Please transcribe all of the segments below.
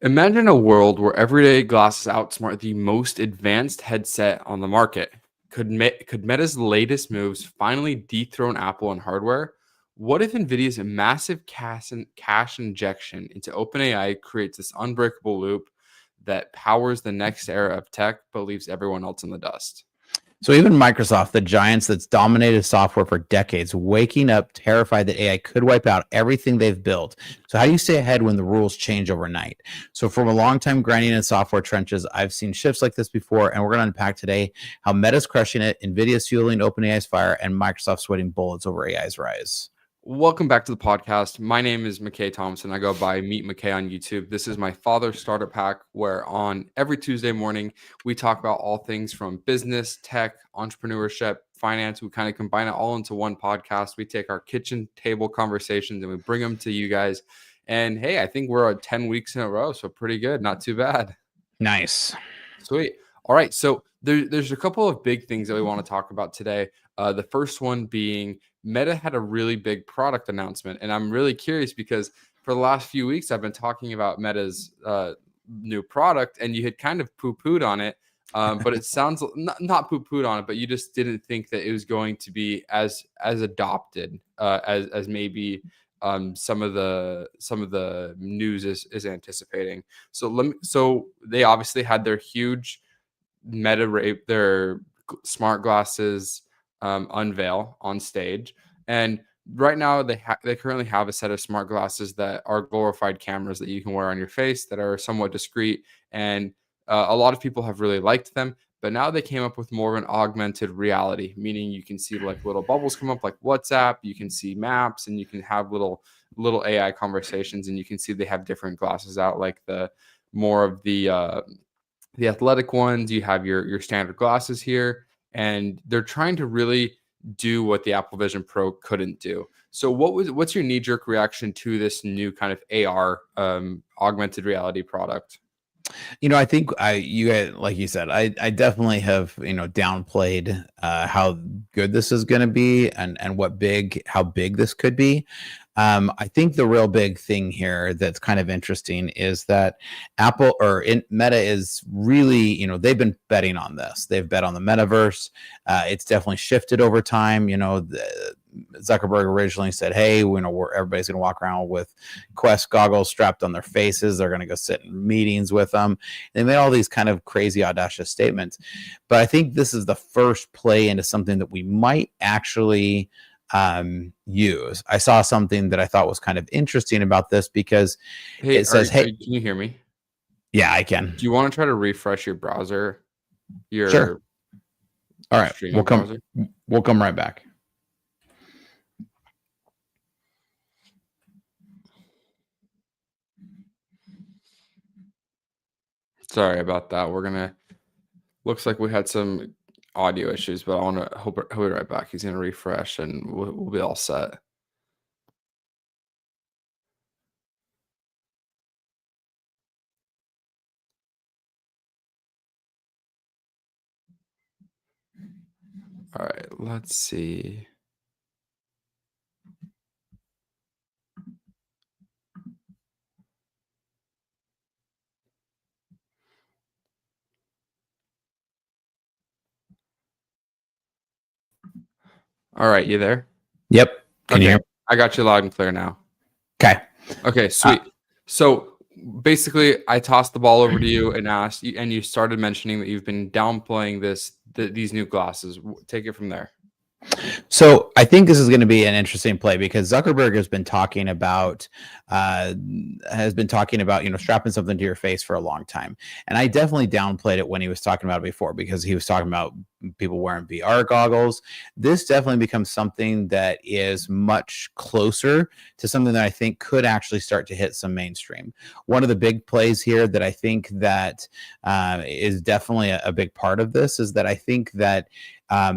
Imagine a world where everyday glasses outsmart the most advanced headset on the market. Could Meta's latest moves finally dethrone Apple in hardware? What if NVIDIA's massive cash injection into OpenAI creates this unbreakable loop that powers the next era of tech but leaves everyone else in the dust? So even Microsoft, the giants that's dominated software for decades, waking up terrified that AI could wipe out everything they've built. So how do you stay ahead when the rules change overnight? So from a long time grinding in software trenches, I've seen shifts like this before, and we're going to unpack today how Meta's crushing it, NVIDIA's fueling OpenAI's fire, and Microsoft sweating bullets over AI's rise. Welcome back to the podcast. My name is McKay Thompson. I go by Meet McKay on YouTube. This is my father's startup hack, where on every Tuesday morning, we talk about all things from business, tech, entrepreneurship, finance. We kind of combine it all into one podcast. We take our kitchen table conversations and we bring them to you guys. And hey, I think we're at 10 weeks in a row. So pretty good. Not too bad. Nice. Sweet. All right. So there's a couple of big things that we want to talk about today. The first one being Meta had a really big product announcement. And I'm really curious because for the last few weeks, I've been talking about Meta's new product and you had kind of poo-pooed on it. But it sounds not poo-pooed on it, but you just didn't think that it was going to be as adopted as maybe some of the news is anticipating. So they obviously had their huge their smart glasses unveil on stage, and right now they currently have a set of smart glasses that are glorified cameras that you can wear on your face that are somewhat discreet, and a lot of people have really liked them. But now they came up with more of an augmented reality, meaning you can see like little bubbles come up like WhatsApp, you can see maps, and you can have little AI conversations, and you can see they have different glasses out, like the more of the athletic ones. You have your standard glasses here, and they're trying to really do what the Apple Vision Pro couldn't do. So what's your knee-jerk reaction to this new kind of AR augmented reality product? I think like you said, I definitely have, downplayed how good this is going to be and how big this could be. I think the real big thing here that's kind of interesting is that Meta is really, they've been betting on this. They've bet on the metaverse. It's definitely shifted over time. Zuckerberg originally said, hey, everybody's going to walk around with Quest goggles strapped on their faces. They're going to go sit in meetings with them. They made all these kind of crazy, audacious statements. But I think this is the first play into something that we might actually use. I saw something that I thought was kind of interesting about this because it says, hey, can you hear me? Yeah, I can. Do you want to try to refresh your browser? Sure. All right, we'll come right back. Sorry about that. Looks like we had some audio issues, but I want to hope he'll be right back. He's going to refresh and we'll be all set. All right, let's see. All right, you there? Yep. Can you hear me? I got you loud and clear now. Okay, sweet. So basically, I tossed the ball over to you and asked you, and you started mentioning that you've been downplaying these new glasses. Take it from there. So I think this is going to be an interesting play because Zuckerberg has been talking about strapping something to your face for a long time, and I definitely downplayed it when he was talking about it before because he was talking about people wearing VR goggles. This definitely becomes something that is much closer to something that I think could actually start to hit some mainstream. One of the big plays here that I think that is definitely a big part of this is that I think that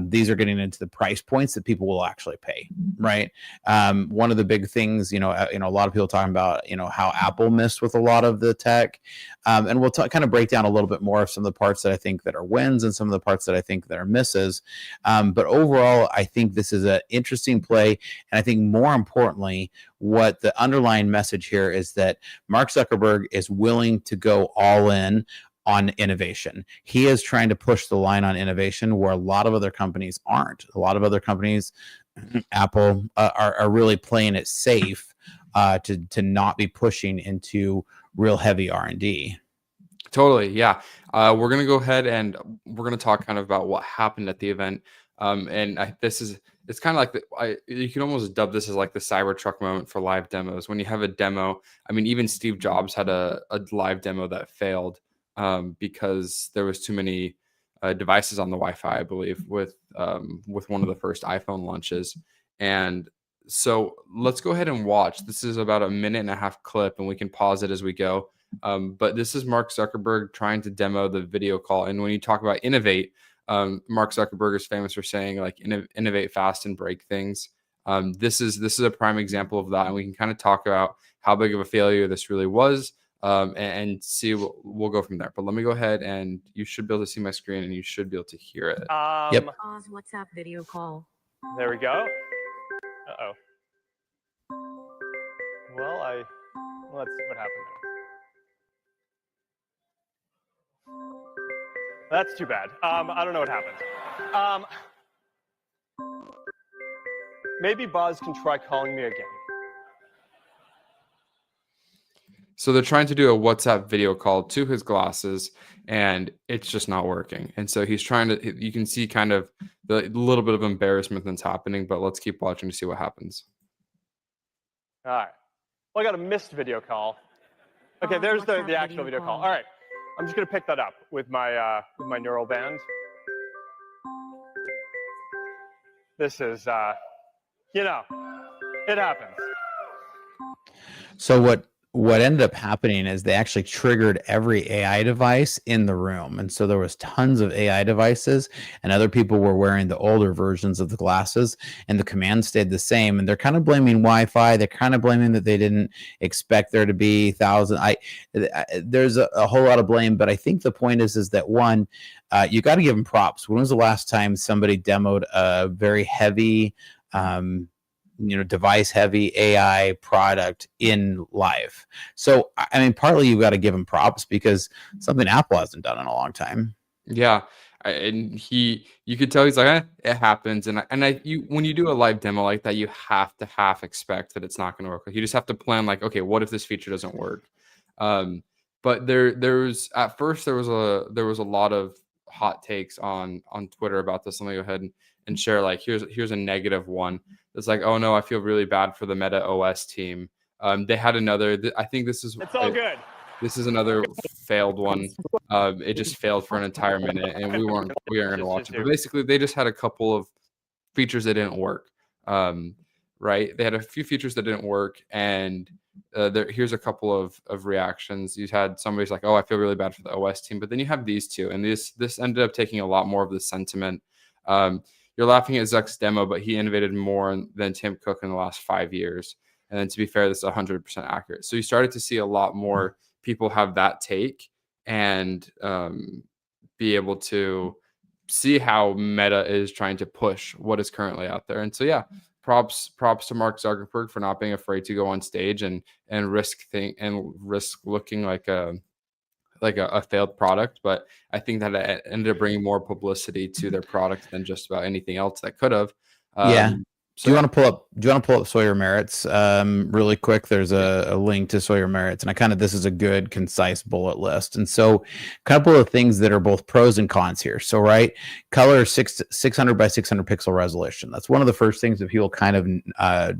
these are getting into the price points points that people will actually pay, right? One of the big things, a lot of people talking about, how Apple missed with a lot of the tech, and we'll kind of break down a little bit more of some of the parts that I think that are wins and some of the parts that I think that are misses. But overall, I think this is an interesting play, and I think more importantly, what the underlying message here is that Mark Zuckerberg is willing to go all in on innovation. He is trying to push the line on innovation where a lot of other companies aren't. A lot of other companies, Apple, are really playing it safe to not be pushing into real heavy R&D. Totally, yeah. We're gonna go ahead and we're gonna talk kind of about what happened at the event. It's kind of like you can almost dub this as like the Cybertruck moment for live demos. When you have a demo, I mean, even Steve Jobs had a live demo that failed because there was too many devices on the Wi-Fi, I believe, with one of the first iPhone launches. And so let's go ahead and watch. This is about a 1.5-minute clip, and we can pause it as we go. But this is Mark Zuckerberg trying to demo the video call. And when you talk about innovate, Mark Zuckerberg is famous for saying like innovate fast and break things. This is a prime example of that, and we can kind of talk about how big of a failure this really was. And see, we'll go from there. But let me go ahead, and you should be able to see my screen, and you should be able to hear it. Yep. Pause WhatsApp video call. There we go. Uh-oh. Well, let's see what happened there. That's too bad. I don't know what happened. Maybe Boz can try calling me again. So they're trying to do a WhatsApp video call to his glasses, and it's just not working. And so he's trying to, you can see kind of the little bit of embarrassment that's happening, but let's keep watching to see what happens. All right. Well, I got a missed video call. Okay, there's the actual video call. All right. I'm just going to pick that up with my neural band. This is, it happens. So what ended up happening is they actually triggered every AI device in the room. And so there was tons of AI devices, and other people were wearing the older versions of the glasses, and the command stayed the same. And they're kind of blaming Wi-Fi. They're kind of blaming that they didn't expect there to be there's a whole lot of blame, but I think the point is that one, you got to give them props. When was the last time somebody demoed a very heavy, device heavy AI product in live? So, I mean, partly you've got to give him props because something Apple hasn't done in a long time. Yeah. And you could tell he's like, it happens. And when you do a live demo like that, you have to half expect that it's not going to work. You just have to plan like, okay, what if this feature doesn't work? But at first there was a lot of hot takes on Twitter about this. Let me go ahead and share, like, here's a negative one. It's like, oh no, I feel really bad for the Meta OS team. They had another, I think it's all good. This is another failed one. It just failed for an entire minute, and we weren't going to watch it. But basically, they just had a couple of features that didn't work. Right? They had a few features that didn't work, and here's a couple of reactions. You had somebody's like, oh, I feel really bad for the OS team, but then you have these two, and this ended up taking a lot more of the sentiment. You're laughing at Zuck's demo, but he innovated more than Tim Cook in the last 5 years. And then, to be fair, this is 100% accurate. So you started to see a lot more people have that take and be able to see how Meta is trying to push what is currently out there. And so, yeah, props to Mark Zuckerberg for not being afraid to go on stage and risk looking like a failed product. But I think that it ended up bringing more publicity to their product than just about anything else that could have. Do you want to pull up Sawyer Merritt's really quick? There's a link to Sawyer Merritt's, and this is a good concise bullet list. And so, a couple of things that are both pros and cons here. So, right, color 600 by 600 pixel resolution. That's one of the first things that people kind of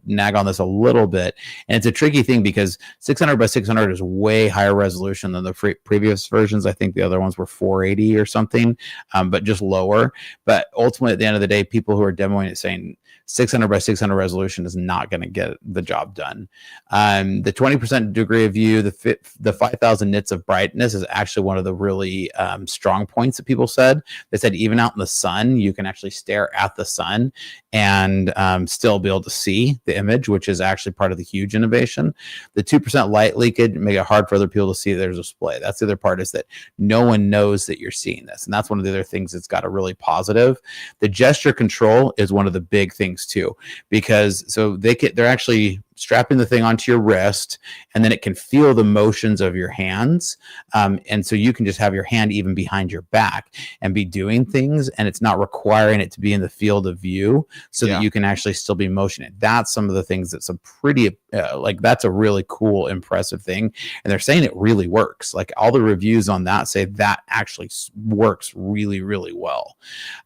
nag on this a little bit, and it's a tricky thing because 600 by 600 is way higher resolution than the previous versions. I think the other ones were 480 or something, but just lower. But ultimately, at the end of the day, people who are demoing it saying 600 by 600 resolution is not going to get the job done. The 20% degree of view, the 5,000 nits of brightness is actually one of the really strong points that people said. They said even out in the sun, you can actually stare at the sun and still be able to see the image, which is actually part of the huge innovation. The 2% light leakage make it hard for other people to see there's a display. That's the other part, is that no one knows that you're seeing this. And that's one of the other things that's got a really positive. The gesture control is one of the big things too, because so they're actually strapping the thing onto your wrist, and then it can feel the motions of your hands. And so you can just have your hand even behind your back and be doing things, and it's not requiring it to be in the field of view, so that you can actually still be motioning. That's some of the things that's a pretty, that's a really cool, impressive thing. And they're saying it really works. Like all the reviews on that say that actually works really, really well.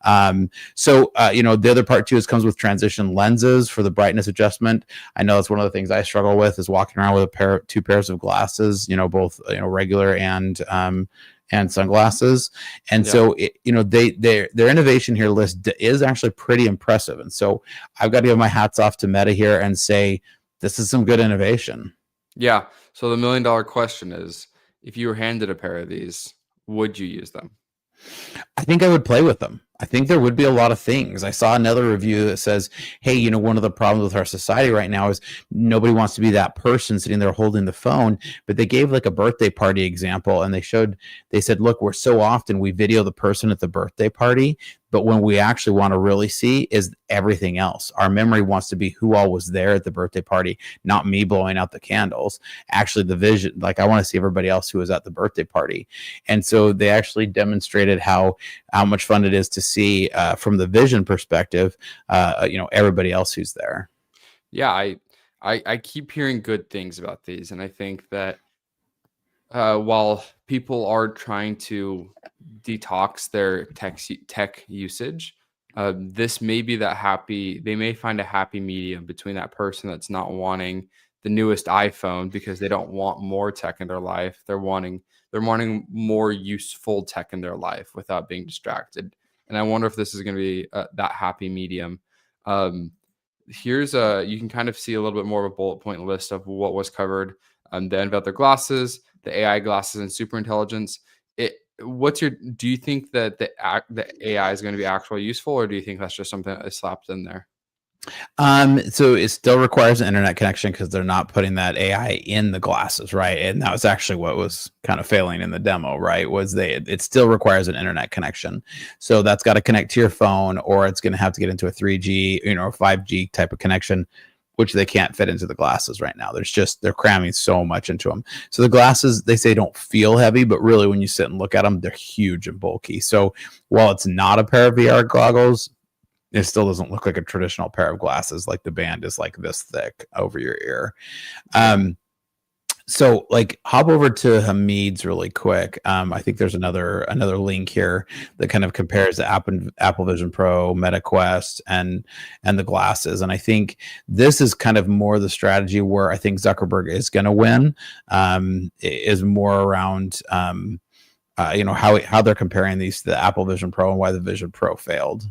The other part too is comes with transition lenses for the brightness adjustment. I know it's one of the things I struggle with is walking around with two pairs of glasses, both regular and sunglasses. And so their innovation here list is actually pretty impressive. And so I've got to give my hats off to Meta here and say this is some good innovation. Yeah. So the $1 million question is, if you were handed a pair of these, would you use them? I think I would play with them. I think there would be a lot of things. I saw another review that says, hey, one of the problems with our society right now is nobody wants to be that person sitting there holding the phone. But they gave like a birthday party example, and they said, look, we're so often we video the person at the birthday party, but when we actually want to really see is everything else. Our memory wants to be who all was there at the birthday party, not me blowing out the candles. Actually, the vision, like I want to see everybody else who was at the birthday party. And so they actually demonstrated how much fun it is to see from the vision perspective, everybody else who's there. Yeah, I keep hearing good things about these, and I think that while people are trying to detox their tech usage, this may be they may find a happy medium between that person that's not wanting the newest iPhone because they don't want more tech in their life. They're wanting more useful tech in their life without being distracted. And I wonder if this is going to be that happy medium. You can kind of see a little bit more of a bullet point list of what was covered. The unveiled their glasses, the AI glasses, and super intelligence. Do you think that the AI is going to be actually useful, or do you think that's just something that is slapped in there? So it still requires an internet connection because they're not putting that AI in the glasses, right? And that was actually what was kind of failing in the demo, right? It still requires an internet connection. So that's got to connect to your phone, or it's going to have to get into a 3G, or 5G type of connection, which they can't fit into the glasses right now. They're cramming so much into them. So the glasses, they say, don't feel heavy, but really when you sit and look at them, they're huge and bulky. So while it's not a pair of VR goggles, it still doesn't look like a traditional pair of glasses. Like the band is like this thick over your ear. So like hop over to Hamid's really quick. I think there's another link here that kind of compares the Apple Vision Pro, Meta Quest, and the glasses. And I think this is kind of more the strategy where I think Zuckerberg is going to win. Is more around how they're comparing these to the Apple Vision Pro and why the Vision Pro failed.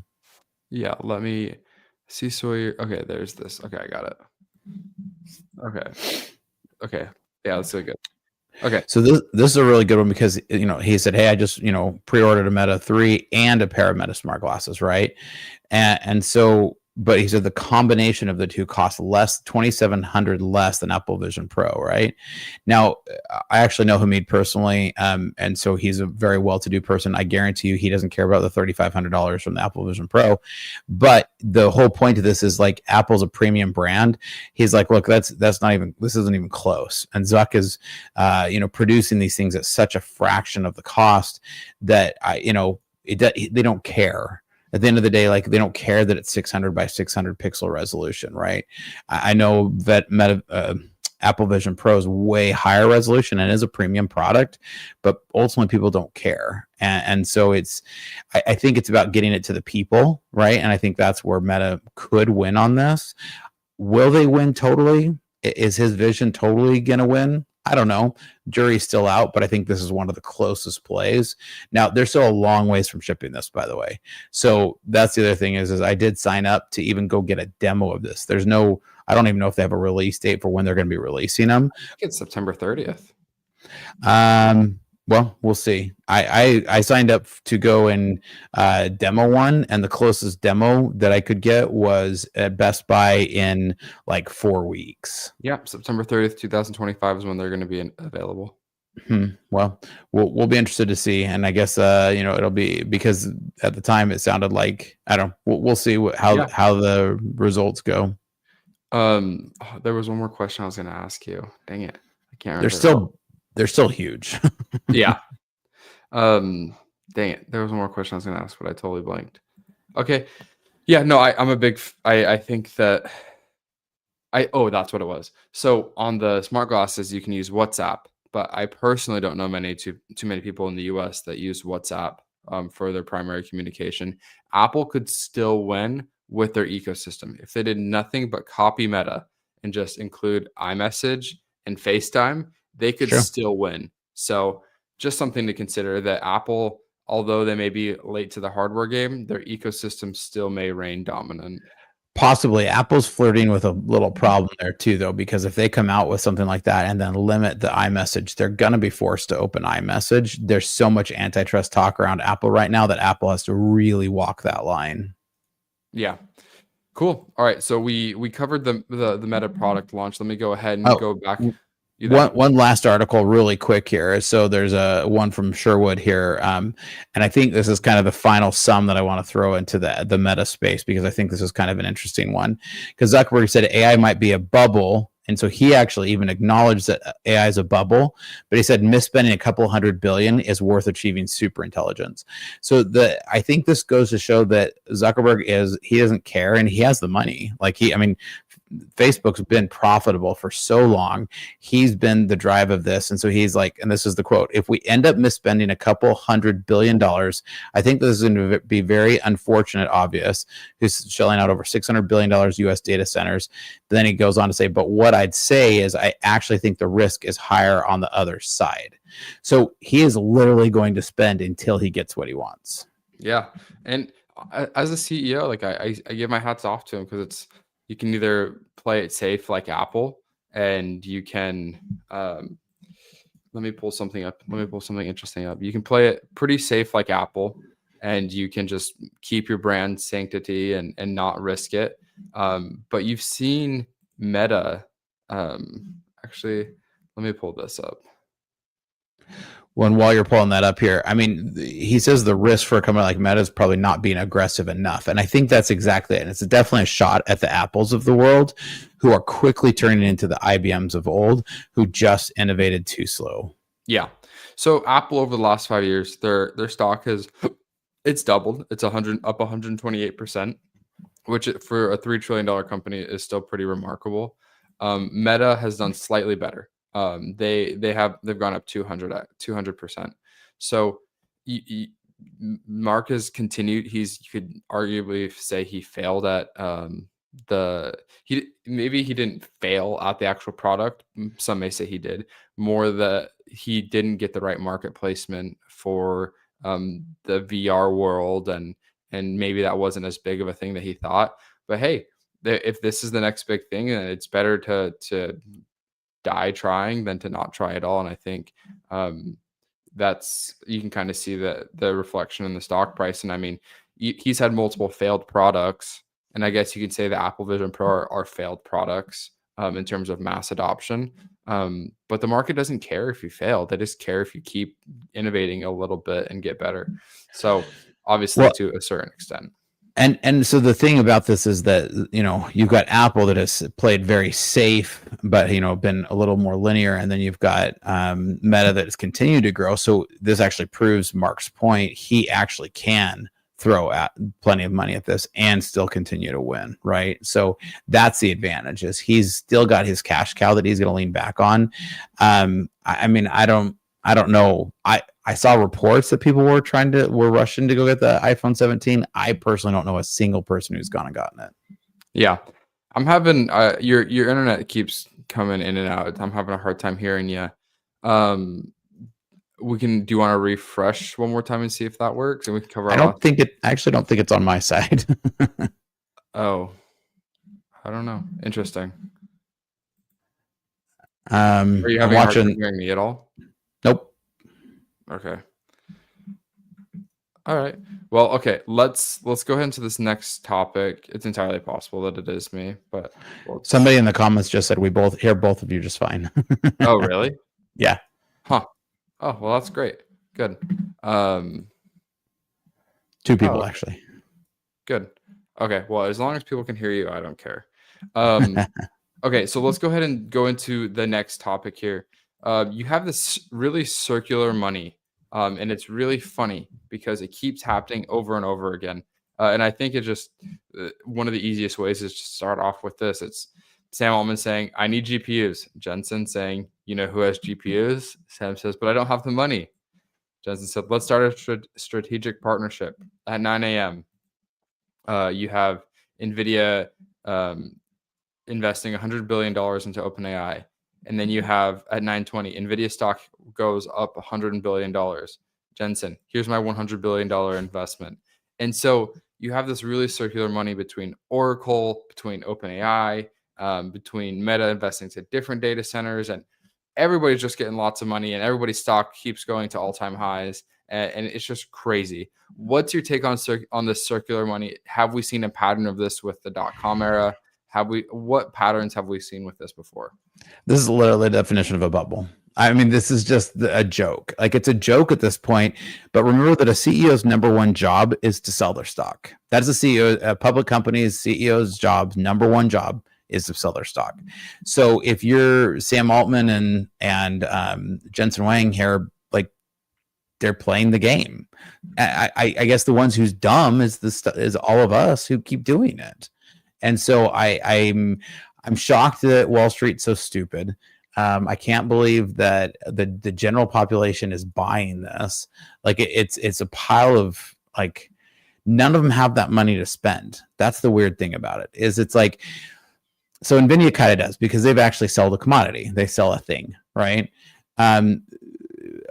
Yeah, let me see. Okay, there's this. Okay, I got it. Okay. Yeah, that's really good. Okay. So this is a really good one because, he said, hey, I just, pre-ordered a Meta 3 and a pair of Meta smart glasses, right? And so, but he said the combination of the two costs less, $2,700 less than Apple Vision Pro, right? Now, I actually know Hamid personally, and so he's a very well-to-do person. I guarantee you he doesn't care about the $3,500 from the Apple Vision Pro. But the whole point of this is like Apple's a premium brand. He's like, look, this isn't even close. And Zuck is, producing these things at such a fraction of the cost that they don't care. At the end of the day, like they don't care that it's 600 by 600 pixel resolution, right? I know that Apple Vision Pro is way higher resolution and is a premium product, but ultimately people don't care. And so I think it's about getting it to the people, right? And I think that's where Meta could win on this. Will they win totally? Is his vision totally going to win? I don't know. Jury's still out, but I think this is one of the closest plays. Now, they're still a long ways from shipping this, by the way. So that's the other thing is I did sign up to even go get a demo of this. There's no, I don't even know if they have a release date for when they're going to be releasing them. I think it's September 30th. Well, we'll see. I signed up to go and demo one, and the closest demo that I could get was at Best Buy in like 4 weeks. Yep, September 30th, 2025 is when they're going to be available. Well, we'll be interested to see, and I guess it'll be because at the time it sounded like I don't. We'll see how the results go. There was one more question I was going to ask you. Dang it, I can't remember. They're still huge. Yeah. Dang it. There was one more question I was going to ask, but I totally blanked. Okay. Yeah, no, I'm a big, I think that that's what it was. So on the smart glasses, you can use WhatsApp, but I personally don't know too many people in the US that use WhatsApp for their primary communication. Apple could still win with their ecosystem. If they did nothing but copy Meta and just include iMessage and FaceTime, they could still win. So just something to consider that Apple, although they may be late to the hardware game, their ecosystem still may reign dominant. Possibly. Apple's flirting with a little problem there too, though, because if they come out with something like that and then limit the iMessage, they're going to be forced to open iMessage. There's so much antitrust talk around Apple right now that Apple has to really walk that line. Yeah. Cool. All right. So we covered the Meta product launch. Let me go ahead and go back. One last article really quick here. So there's a one from Sherwood here. And I think this is kind of the final sum that I want to throw into the Meta space, because I think this is kind of an interesting one. Because Zuckerberg said AI might be a bubble. And so he actually even acknowledged that AI is a bubble, but he said misspending a couple $100 billion is worth achieving super intelligence. So I think this goes to show that Zuckerberg he doesn't care, and he has the money. Facebook's been profitable for so long. He's been the drive of this. And so he's like, and this is the quote, if we end up misspending a couple $100 billion, I think this is going to be very unfortunate, obvious. He's shelling out over $600 billion US data centers. But then he goes on to say, but what I'd say is I actually think the risk is higher on the other side. So he is literally going to spend until he gets what he wants. Yeah. And as a CEO, I give my hats off to him, because you can either play it safe like Apple, and you can let me pull something interesting up. You can play it pretty safe like Apple, and you can just keep your brand sanctity and not risk it. But you've seen Meta. Actually, let me pull this up. While you're pulling that up here, I mean, he says the risk for a company like Meta is probably not being aggressive enough. And I think that's exactly it. And it's definitely a shot at the Apples of the world, who are quickly turning into the IBMs of old, who just innovated too slow. Yeah. So Apple over the last 5 years, their stock it's doubled. It's up 128%, which for a $3 trillion company is still pretty remarkable. Meta has done slightly better. They've gone up 200%. So Mark has continued. You could arguably say he failed at maybe he didn't fail at the actual product. Some may say he did. More that he didn't get the right market placement for the VR world, and maybe that wasn't as big of a thing that he thought. But hey, if this is the next big thing, then it's better to die trying than to not try at all. And I think you can kind of see the reflection in the stock price. And I mean, he's had multiple failed products, and I guess you could say the Apple Vision Pro are failed products in terms of mass adoption. But the market doesn't care if you fail. They just care if you keep innovating a little bit and get better. So obviously, to a certain extent. And so the thing about this is that, you've got Apple that has played very safe, but, been a little more linear. And then you've got Meta that has continued to grow. So this actually proves Mark's point. He actually can throw at plenty of money at this and still continue to win, right? So that's the advantage, is he's still got his cash cow that he's going to lean back on. I mean, I don't know. I saw reports that people were rushing to go get the iPhone 17. I personally don't know a single person who's gone and gotten it. Yeah. I'm having your internet keeps coming in and out. I'm having a hard time hearing you. Do you want to refresh one more time and see if that works, and we can cover I actually don't think it's on my side. Oh, I don't know. Interesting. Are you having a hard time hearing me at all? Nope. Okay. All right. Well, okay. Let's go ahead into this next topic. It's entirely possible that it is me, but somebody in the comments just said we both hear both of you just fine. Oh, really? Yeah. Huh. Oh, well, that's great. Good. Two people actually. Good. Okay. Well, as long as people can hear you, I don't care. Okay, so let's go ahead and go into the next topic here. You have this really circular money, and it's really funny because it keeps happening over and over again. And I think it just one of the easiest ways is to start off with this. It's Sam Altman saying, "I need GPUs." Jensen saying, "You know who has GPUs?" Sam says, "But I don't have the money." Jensen said, "Let's start a strategic partnership." At 9 a.m., you have NVIDIA investing $100 billion into OpenAI. And then you have at 9:20, NVIDIA stock goes up $100 billion. Jensen, here's my $100 billion investment. And so you have this really circular money between Oracle, between OpenAI, between Meta investing to different data centers, and everybody's just getting lots of money, and everybody's stock keeps going to all-time highs, and it's just crazy. What's your take on this circular money? Have we seen a pattern of this with the .com era? What patterns have we seen with this before? This is literally the definition of a bubble. I mean, this is just a joke. Like, it's a joke at this point. But remember that a CEO's number one job is to sell their stock. That's a CEO, a public company's CEO's job. Number one job is to sell their stock. So if you're Sam Altman and Jensen Huang here, like, they're playing the game. I guess the ones who's dumb is all of us who keep doing it. And so I'm shocked that Wall Street's so stupid. I can't believe that the general population is buying this. Like, it's a pile of, like, none of them have that money to spend. That's the weird thing about it, is it's like, so NVIDIA kind of does, because they've actually sold a commodity. They sell a thing, right?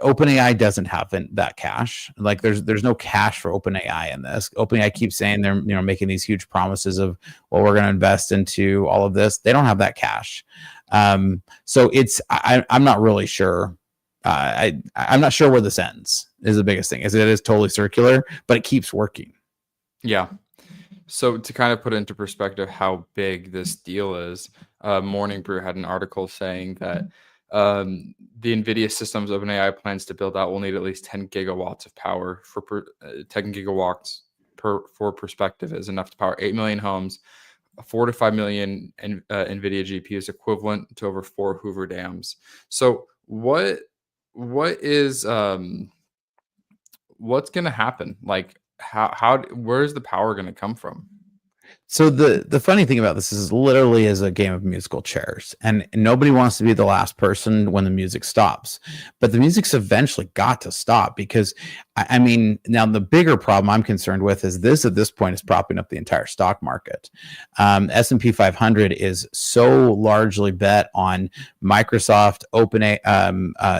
OpenAI doesn't have that cash. Like, there's no cash for OpenAI in this. OpenAI keeps saying they're making these huge promises of, well, we're going to invest into all of this. They don't have that cash. So I'm not really sure. I'm not sure where this ends is the biggest thing. Is it is totally circular, but it keeps working. Yeah. So to kind of put into perspective how big this deal is, Morning Brew had an article saying that the NVIDIA systems OpenAI plans to build out will need at least 10 gigawatts of power. 10 gigawatts for perspective is enough to power 8 million homes, 4 to 5 million NVIDIA GPUs, equivalent to over 4 Hoover dams. So what's going to happen? Like, where's the power going to come from? So the funny thing about this is literally is a game of musical chairs, and nobody wants to be the last person when the music stops. But the music's eventually got to stop, because I mean, now the bigger problem I'm concerned with is this at this point is propping up the entire stock market. S&P 500 is so largely bet on Microsoft, OpenAI,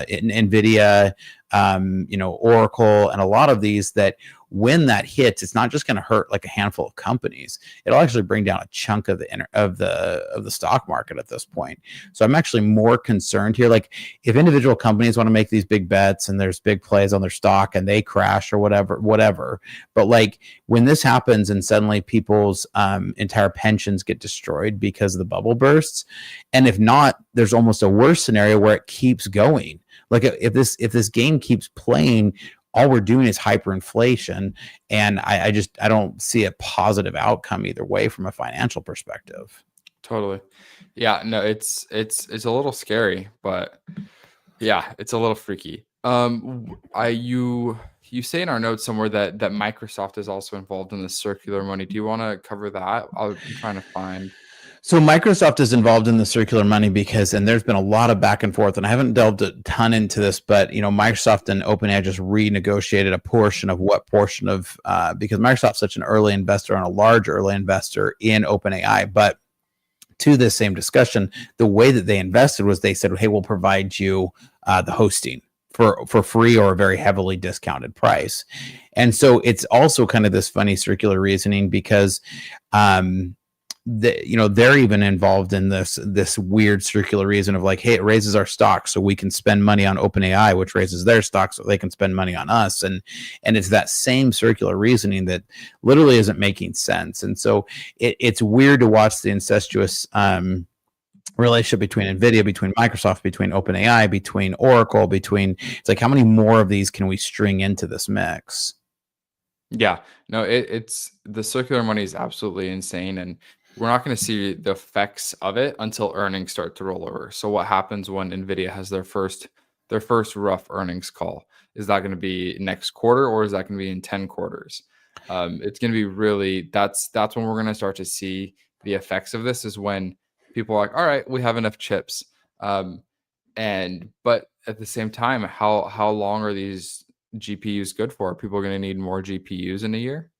NVIDIA, Oracle, and a lot of these that when that hits, it's not just going to hurt like a handful of companies. It'll actually bring down a chunk of the stock market at this point. So I'm actually more concerned here. Like, if individual companies want to make these big bets and there's big plays on their stock and they crash or whatever. But like, when this happens and suddenly people's entire pensions get destroyed because the bubble bursts, and if not, there's almost a worse scenario where it keeps going. Like, if this game keeps playing, all we're doing is hyperinflation, and I don't see a positive outcome either way from a financial perspective. Totally. Yeah, no, it's a little scary, but yeah, it's a little freaky. You say in our notes somewhere that Microsoft is also involved in the circular money. Do you want to cover that? I'm trying to find. So Microsoft is involved in the circular money and there's been a lot of back and forth, and I haven't delved a ton into this, but Microsoft and OpenAI just renegotiated a portion of because Microsoft's such an early investor and a large early investor in OpenAI, but to this same discussion, the way that they invested was they said, hey, we'll provide you the hosting for free or a very heavily discounted price. And so it's also kind of this funny circular reasoning because they're even involved in this weird circular reason of like, hey, it raises our stock so we can spend money on OpenAI, which raises their stock so they can spend money on us. And it's that same circular reasoning that literally isn't making sense. And so it's weird to watch the incestuous relationship between NVIDIA, between Microsoft, between OpenAI, between Oracle, it's like, how many more of these can we string into this mix? Yeah, no, it's the circular money is absolutely insane, and we're not going to see the effects of it until earnings start to roll over. So what happens when NVIDIA has their first rough earnings call? Is that going to be next quarter, or is that going to be in 10 quarters? It's going to be really that's when we're going to start to see the effects of this. Is when people are like, all right, we have enough chips, but at the same time, how long are these GPUs good for? Are people going to need more GPUs in a year?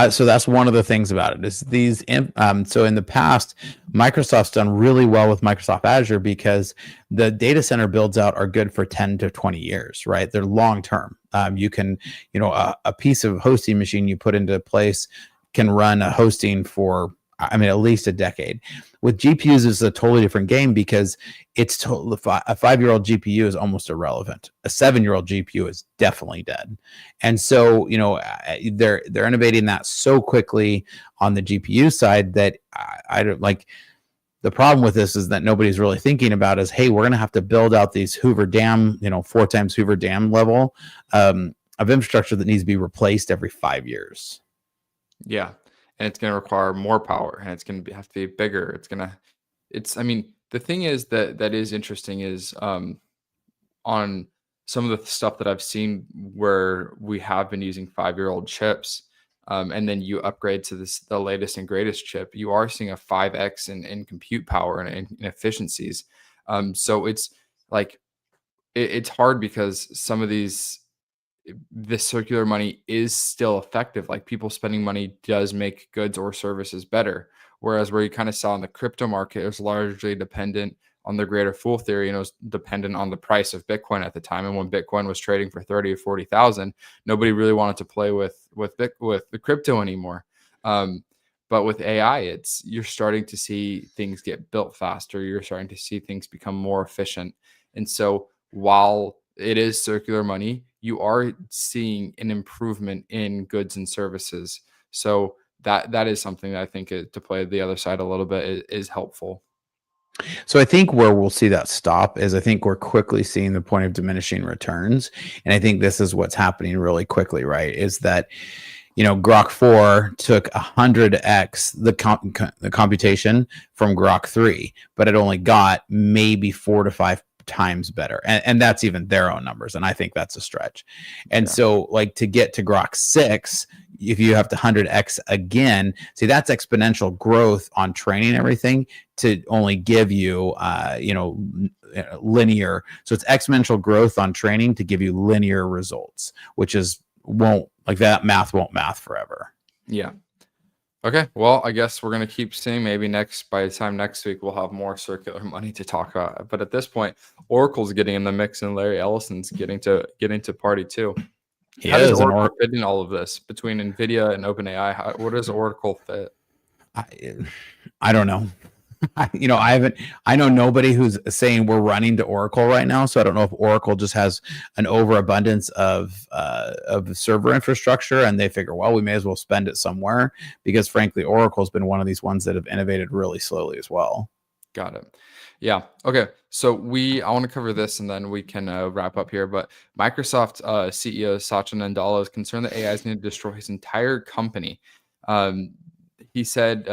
So that's one of the things about it is these. So in the past, Microsoft's done really well with Microsoft Azure because the data center builds out are good for 10 to 20 years, right? They're long term. You can, a piece of hosting machine you put into place can run a hosting for, at least a decade. With GPUs, it's a totally different game because it's totally a 5-year-old GPU is almost irrelevant. A 7-year-old GPU is definitely dead. And so, they're innovating that so quickly on the GPU side that I don't like. The problem with this is that nobody's really thinking about is, hey, we're going to have to build out these Hoover Dam, 4 times Hoover Dam level of infrastructure that needs to be replaced every 5 years. Yeah. And it's going to require more power, and it's going to have to be bigger. The thing is that is interesting is on some of the stuff that I've seen where we have been using 5-year-old chips, and then you upgrade to the latest and greatest chip, you are seeing a 5x in compute power and in efficiencies. So it's like it's hard because some of the circular money is still effective. Like, people spending money does make goods or services better. Whereas where you kind of saw in the crypto market, it was largely dependent on the greater fool theory, and it was dependent on the price of Bitcoin at the time. And when Bitcoin was trading for 30 or 40,000, nobody really wanted to play with the crypto anymore. But with AI, you're starting to see things get built faster. You're starting to see things become more efficient. And so while it is circular money, you are seeing an improvement in goods and services. So that is something that I think to play the other side a little bit is helpful. So I think where we'll see that stop is I think we're quickly seeing the point of diminishing returns. And I think this is what's happening really quickly, right? Is that, Grok 4 took 100x the computation from Grok 3, but it only got maybe 4 to 5 times better, and that's even their own numbers, and I think that's a stretch. And so, like, to get to Grok 6, if you have to 100x again, see, that's exponential growth on training everything to only give you linear. So it's exponential growth on training to give you linear results, which that math won't math forever. Yeah. Okay, well, I guess we're going to keep seeing. Maybe by the time next week, we'll have more circular money to talk about. But at this point, Oracle's getting in the mix, and Larry Ellison's getting to party too. How does Oracle fit in all of this between NVIDIA and OpenAI? Where does Oracle fit? I don't know. I know nobody who's saying we're running to Oracle right now. So I don't know if Oracle just has an overabundance of server infrastructure, and they figure, well, we may as well spend it somewhere, because frankly, Oracle's been one of these ones that have innovated really slowly as well. Got it. Yeah. Okay. So I want to cover this, and then we can wrap up here. But Microsoft CEO Satya Nadella is concerned that AI is going to destroy his entire company. He said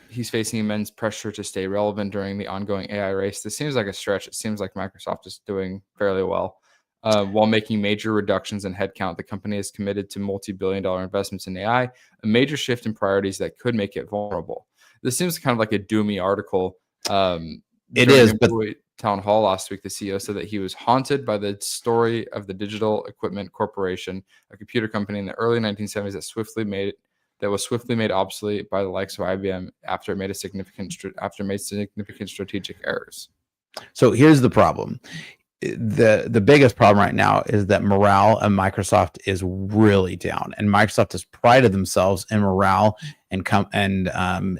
he's facing immense pressure to stay relevant during the ongoing AI race. This seems like a stretch. It seems like Microsoft is doing fairly well. While making major reductions in headcount, the company is committed to multi-billion-dollar investments in AI, a major shift in priorities that could make it vulnerable. This seems kind of like a doomy article. It is, but town hall last week, the CEO said that he was haunted by the story of the Digital Equipment Corporation, a computer company in the early 1970s that swiftly made that was swiftly made obsolete by the likes of IBM after it made significant strategic errors. So here's the problem. The biggest problem right now is that morale of Microsoft is really down, and Microsoft has prided themselves in morale and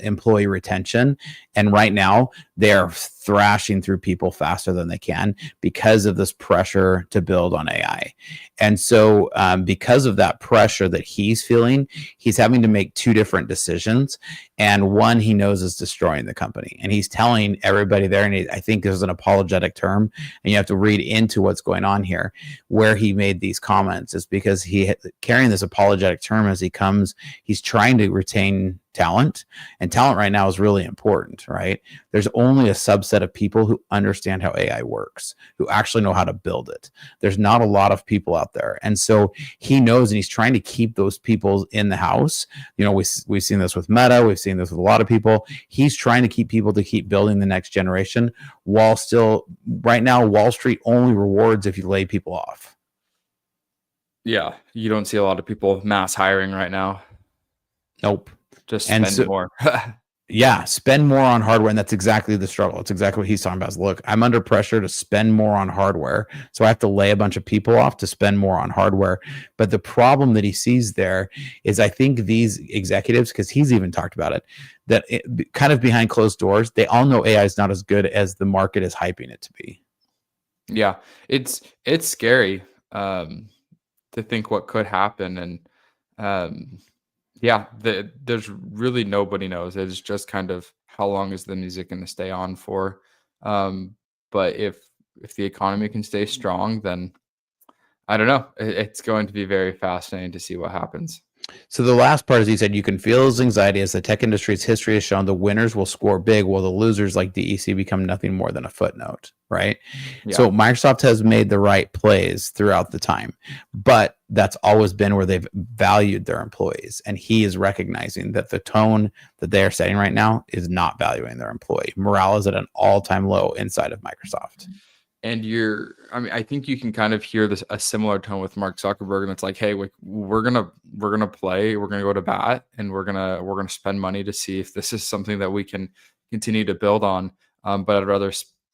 employee retention, and right now they are thrashing through people faster than they can because of this pressure to build on AI. And so because of that pressure that he's feeling, he's having to make two different decisions, and one he knows is destroying the company, and he's telling everybody there, and I think there's an apologetic term, and you have to read into what's going on here, where he made these comments is because he carrying this apologetic term as he's trying to retain talent, and talent right now is really important, right? There's only a subset of people who understand how AI works, who actually know how to build it. There's not a lot of people out there, and so he knows, and he's trying to keep those people in the house. We've seen this with Meta, we've seen this with a lot of people. He's trying to keep people to keep building the next generation, while still right now Wall Street only rewards if you lay people off. Yeah, you don't see a lot of people mass hiring right now. Nope. Just spend more. Yeah, spend more on hardware, and that's exactly the struggle. It's exactly what he's talking about. Look, I'm under pressure to spend more on hardware, so I have to lay a bunch of people off to spend more on hardware. But the problem that he sees there is, I think these executives, because he's even talked about it, that kind of behind closed doors, they all know AI is not as good as the market is hyping it to be. Yeah, it's scary to think what could happen, and yeah, there's really nobody knows. It's just kind of how long is the music going to stay on for. But if the economy can stay strong, then I don't know. It's going to be very fascinating to see what happens. So the last part is, he said, you can feel his anxiety as the tech industry's history has shown the winners will score big while the losers like DEC become nothing more than a footnote, right? Yeah. So Microsoft has made the right plays throughout the time, but that's always been where they've valued their employees. And he is recognizing that the tone that they are setting right now is not valuing their employee. Morale is at an all-time low inside of Microsoft. And I think you can kind of hear a similar tone with Mark Zuckerberg, and it's like, hey, we're gonna play, we're gonna go to bat, and we're gonna spend money to see if this is something that we can continue to build on. But I'd rather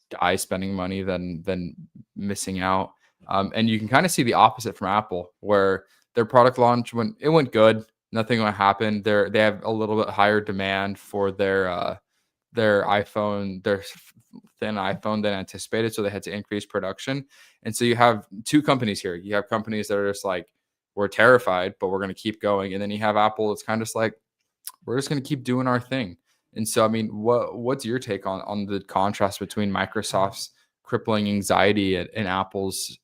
die spending money than missing out. And you can kind of see the opposite from Apple, where their product launch went good, nothing will happen. They have a little bit higher demand for their iPhone, their thin iPhone than anticipated, so they had to increase production. And so you have two companies here. You have companies that are just like, we're terrified, but we're going to keep going. And then you have Apple, it's kind of just like, we're just going to keep doing our thing. And so, I mean, what's your take on the contrast between Microsoft's crippling anxiety and Apple's,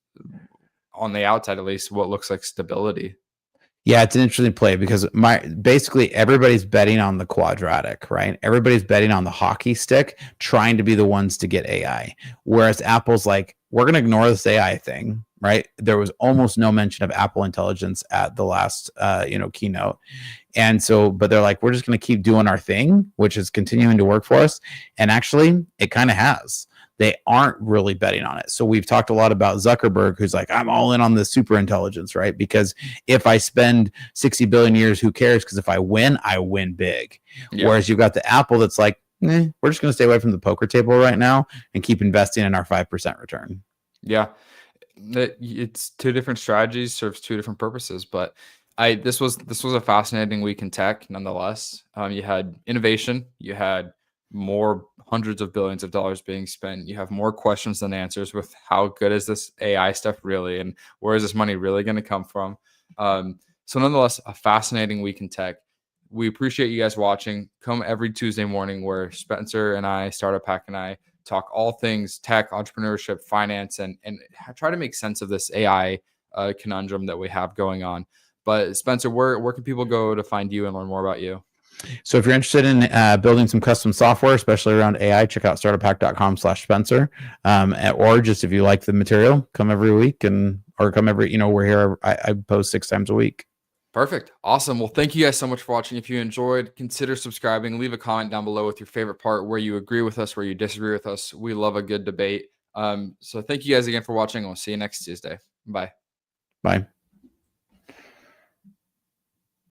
on the outside at least, what looks like stability? Yeah, it's an interesting play because basically everybody's betting on the quadratic, right? Everybody's betting on the hockey stick, trying to be the ones to get AI. Whereas Apple's like, we're going to ignore this AI thing, right? There was almost no mention of Apple Intelligence at the last, keynote. And so, but they're like, we're just going to keep doing our thing, which is continuing to work for us. And actually, it kind of has. They aren't really betting on it. So we've talked a lot about Zuckerberg, who's like, I'm all in on the super intelligence, right? Because if I spend 60 billion years, who cares? Because if I win big. Yeah. Whereas you've got the Apple that's like, we're just going to stay away from the poker table right now and keep investing in our 5% return. Yeah. It's two different strategies, serves two different purposes, but this was a fascinating week in tech nonetheless. You had innovation, you had more hundreds of billions of dollars being spent. You have more questions than answers with how good is this AI stuff really, and where is this money really going to come from? So nonetheless, a fascinating week in tech. We appreciate you guys watching. Come every Tuesday morning where Spencer and I, Startup Hack, and I talk all things tech, entrepreneurship, finance, and try to make sense of this AI conundrum that we have going on. But Spencer, where can people go to find you and learn more about you? So if you're interested in building some custom software, especially around AI, check out startuphack.com/Spencer. Or just if you like the material, come every week or come every, we're here. I post 6 times a week. Perfect. Awesome. Well, thank you guys so much for watching. If you enjoyed, consider subscribing. Leave a comment down below with your favorite part, where you agree with us, where you disagree with us. We love a good debate. So thank you guys again for watching. We'll see you next Tuesday. Bye. Bye.